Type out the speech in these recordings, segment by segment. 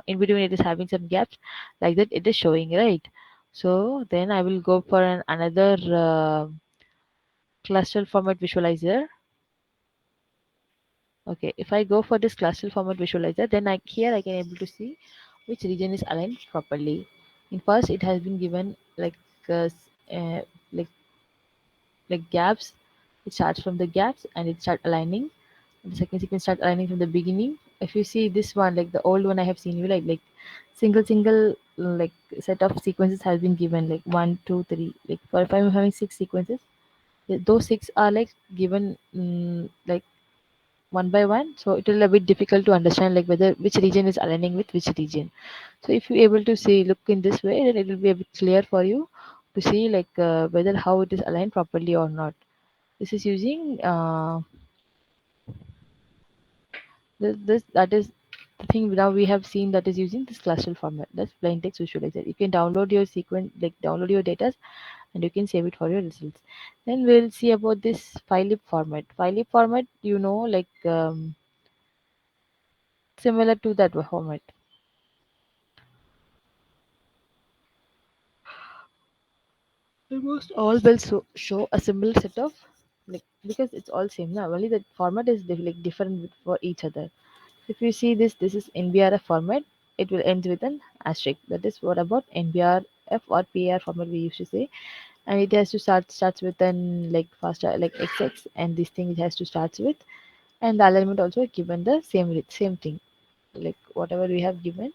in between it is having some gaps, like that it is showing, right? So then I will go for another cluster format visualizer. Okay, if I go for this cluster format visualizer, then here I can able to see which region is aligned properly. In first, it has been given uh, s- uh, like gaps. It starts from the gaps and it start aligning. The second sequence start aligning from the beginning. If you see this one, like the old one I have seen you, like single like set of sequences has been given, like one, two, three. Like for if I'm having six sequences, those six are like given like one by one, so it will a bit difficult to understand like whether which region is aligning with which region. So if you're able to see look in this way, then it will be a bit clear for you to see whether how it is aligned properly or not. This is using this that is the thing now we have seen, that is using this cluster format. That's plain text visualizer. You can download your sequence, like download your data, and you can save it for your results. Then we'll see about this filelib format. Filelib format, similar to that format. Almost all will show a similar set of, like, because it's all same now. Only the format is different for each other. If you see this is NBRF format. It will end with an asterisk. That is what about NBRF or PAR format we used to say, and it has to starts with an like faster like XX, and this thing it has to starts with, and the alignment also given the same thing, like whatever we have given,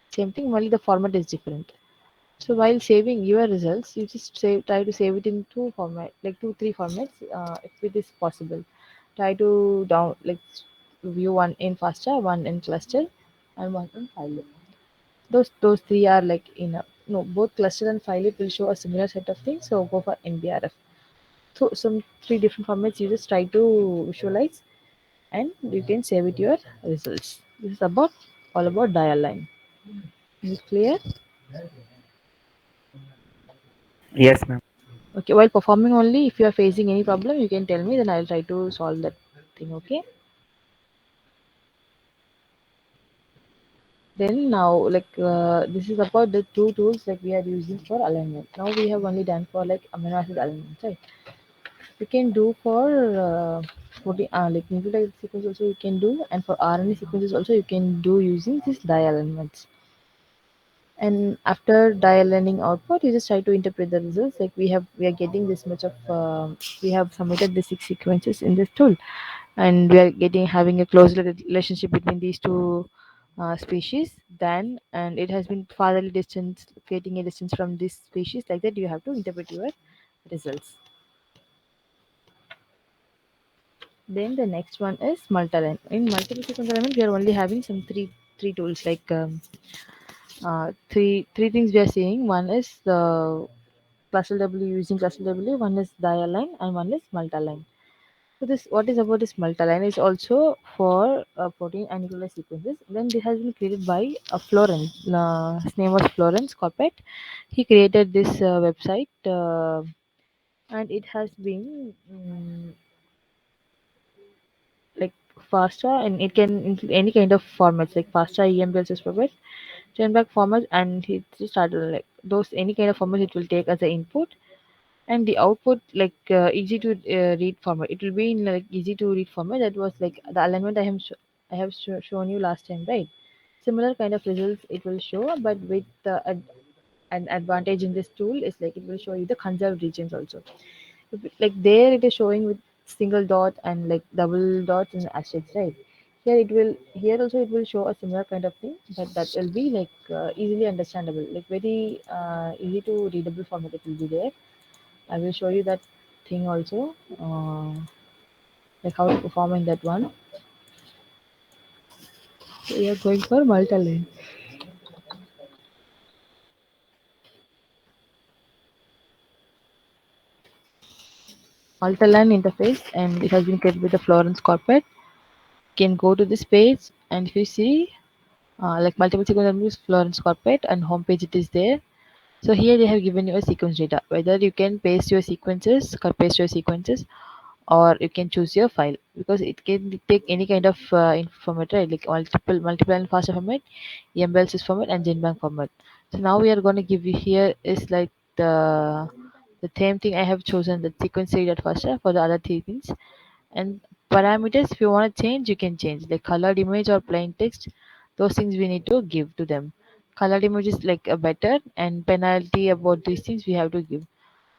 same thing. Only the format is different. So while saving your results, you just try to save it in two format, like two, three formats, if it is possible. Try to view one in FASTA, one in cluster, and one in file. Those three are like enough. No, both cluster and file will show a similar set of things. So go for NBRF. So some three different formats you just try to visualize, and you can save it your results. This is about all about dial line. Is it clear? Yes, ma'am. Okay, while performing only, if you are facing any problem, you can tell me, then I'll try to solve that thing. Okay. Then now, this is about the two tools like we are using for alignment. Now we have only done for like amino acid alignment, right? You can do for like nucleic sequence also you can do, and for RNA sequences also you can do using this dye alignments. And after dialigning output, you just try to interpret the results. Like we are getting this much of we have submitted the six sequences in this tool, and we are getting having a close relationship between these two species. Then and it has been fartherly distance, creating a distance from this species. Like that, you have to interpret your results. Then the next one is multi-line. In multiple sequence alignment, we are only having some three tools three things we are seeing. One is the cluster W, using cluster W. One is dialign and one is multi-line. So this what is about this multi-line is also for protein and nuclear sequences. Then this has been created by Florence. His name was Florence Coppet. He created this website, and it has been like faster, and it can include any kind of formats like faster EMBL provide turn back format, and it just started like those any kind of format it will take as an input, and the output easy to read format. It will be in like easy to read format. That was like the alignment I have shown you last time, right? Similar kind of results it will show, but with an advantage in this tool is like it will show you the conserved regions also. Like there it is showing with single dot and like double dots and asterisks, right? Here also it will show a similar kind of thing, but that will be easily understandable, like very easy to readable format it will be there. I will show you that thing also, like how to perform in that one. So we are going for multi-line. Multi-line interface, and it has been created with the Florence Corporate. You can go to this page, and if you see like multiple sequence Florence Corporate and homepage, it is there. So here they have given you a sequence data. Whether you can paste your sequences, paste your sequences, or you can choose your file, because it can take any kind of format, right? Like multiple and fasta format, embelsis format, and genbank format. So now we are going to give you here is like the same thing I have chosen the sequence read at fasta for the other three things. And parameters, if you want to change, you can change like colored image or plain text. Those things we need to give to them. Colored image is like a better, and penalty about these things we have to give,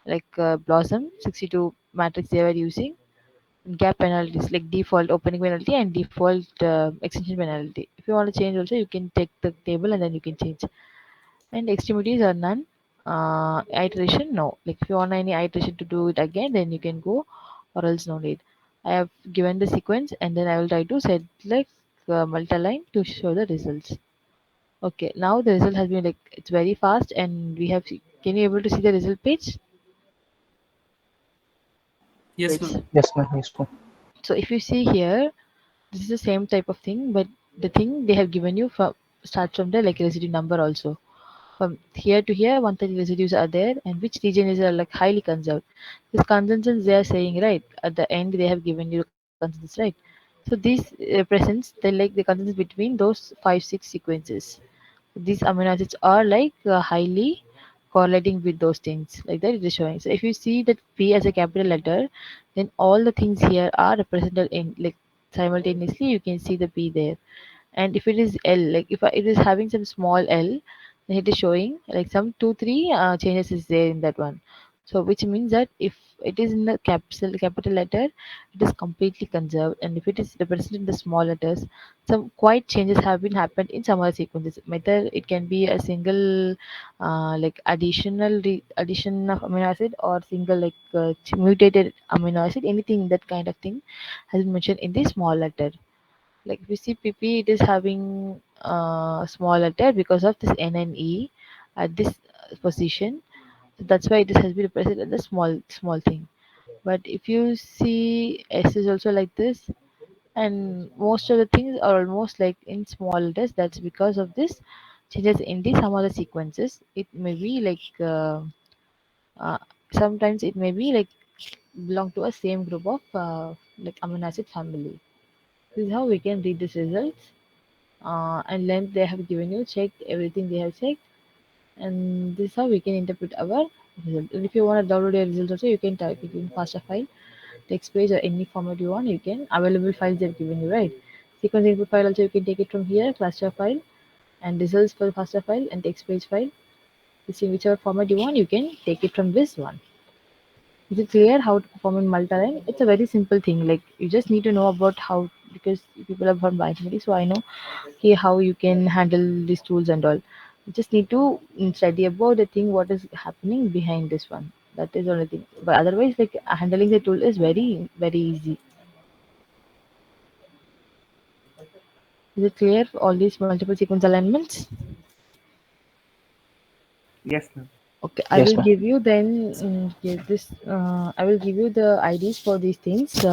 like blossom 62 matrix they were using, gap penalties like default opening penalty and default extension penalty. If you want to change also, you can take the table and then you can change. And extremities are none. Iteration, no. Like if you want any iteration to do it again, then you can go, or else no need. I have given the sequence and then I will try to set like multi-line to show the results. Okay, now the result has been like it's very fast, and we have. Can you able to see the result page? Yes, Page. ma'am. Yes, ma'am. Yes, ma'am. So if you see here, this is the same type of thing, but the thing they have given you from starts from the like residue number also. From here to here, 130 residues are there, and which region is like highly conserved. This consensus they are saying, right at the end they have given you consensus, right? So this represents the like the consensus between those 5 6 sequences. These amino acids are like highly correlating with those things like that it is showing. So if you see that P as a capital letter, then all the things here are represented in like simultaneously you can see the P there. And if it is L, like if it is having some small L, then it is showing like some 2 3 changes is there in that one. So which means that if it is in the capital letter, it is completely conserved, and if it is represented in the small letters, some quite changes have been happened in some other sequences. Whether it can be a single like addition of amino acid, or single like mutated amino acid, anything that kind of thing has been mentioned in the small letter. Like we see PP, it is having small letter because of this N and E at this position. So that's why it has been represented as a small thing. But if you see S is also like this, and most of the things are almost like in small letters. That's because of this changes in the some other sequences. It may be like uh, sometimes it may be like belong to a same group of like amino acid family. This is how we can read these results. And length they have given you, checked everything they have checked, and this is how we can interpret our result. And if you want to download your results also, you can type it in FASTA file, text page, or any format you want. You can available files they've given you, right? Sequence input file also you can take it from here, cluster file, and results for FASTA file and text page file. You see whichever format you want, you can take it from this one. Is it clear how to perform in multi-line? It's a very simple thing. Like you just need to know about how, because people are from bioinformatics, so I know okay how you can handle these tools and all. You just need to study about the thing what is happening behind this one. That is the only thing. But otherwise, like handling the tool is very easy. Is it clear for all these multiple sequence alignments? Yes, ma'am. Okay, I Yes, will ma'am. give you then give this. I will give you the IDs for these things.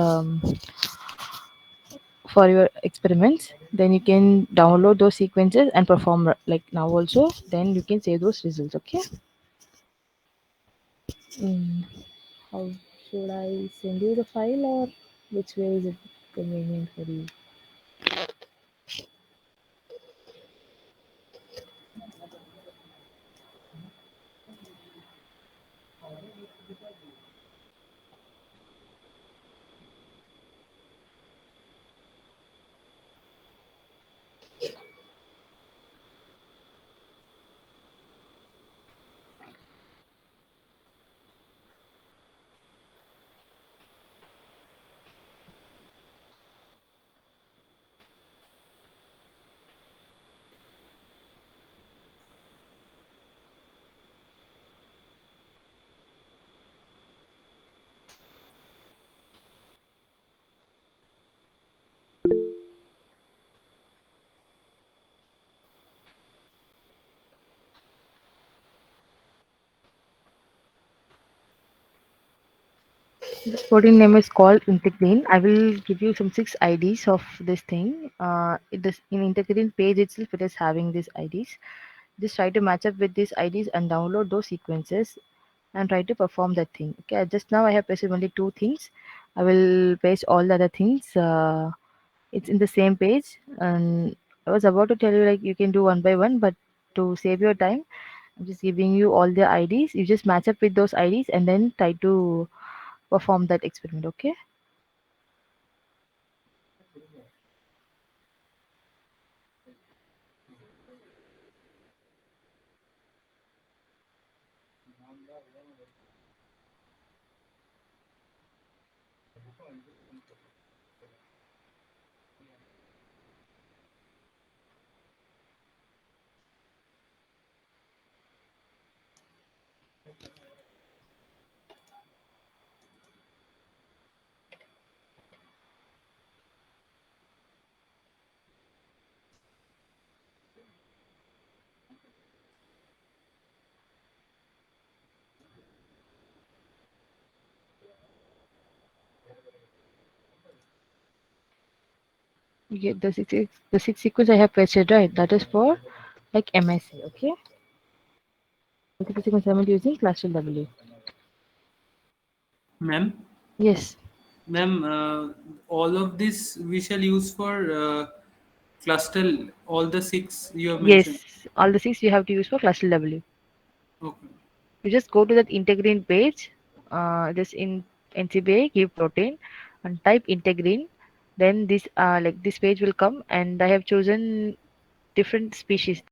For your experiments, then you can download those sequences and perform like now also, then you can save those results. Okay. mm, how should I send you the file, or which way is it convenient for you? This protein name is called integrine. I will give you some 6 IDs of this thing. It is in integrine page itself, it is having these IDs. Just try to match up with these IDs and download those sequences and try to perform that thing. Okay, just now I have present only two things. I will paste all the other things. It's in the same page, and I was about to tell you like you can do one by one, but to save your time, I'm just giving you all the IDs. You just match up with those IDs and then try to perform that experiment. Okay? You get the six sequence I have pasted right. That is for like MSA. Okay? Multiple sequence I'm using class W. Ma'am, Yes. ma'am, all of this we shall use for cluster, all the six you have mentioned. Yes. All the six you have to use for class W. Okay. You just go to that integrine page, just in NCBI, give protein and type integrine. Then this like this page will come, and I have chosen different species.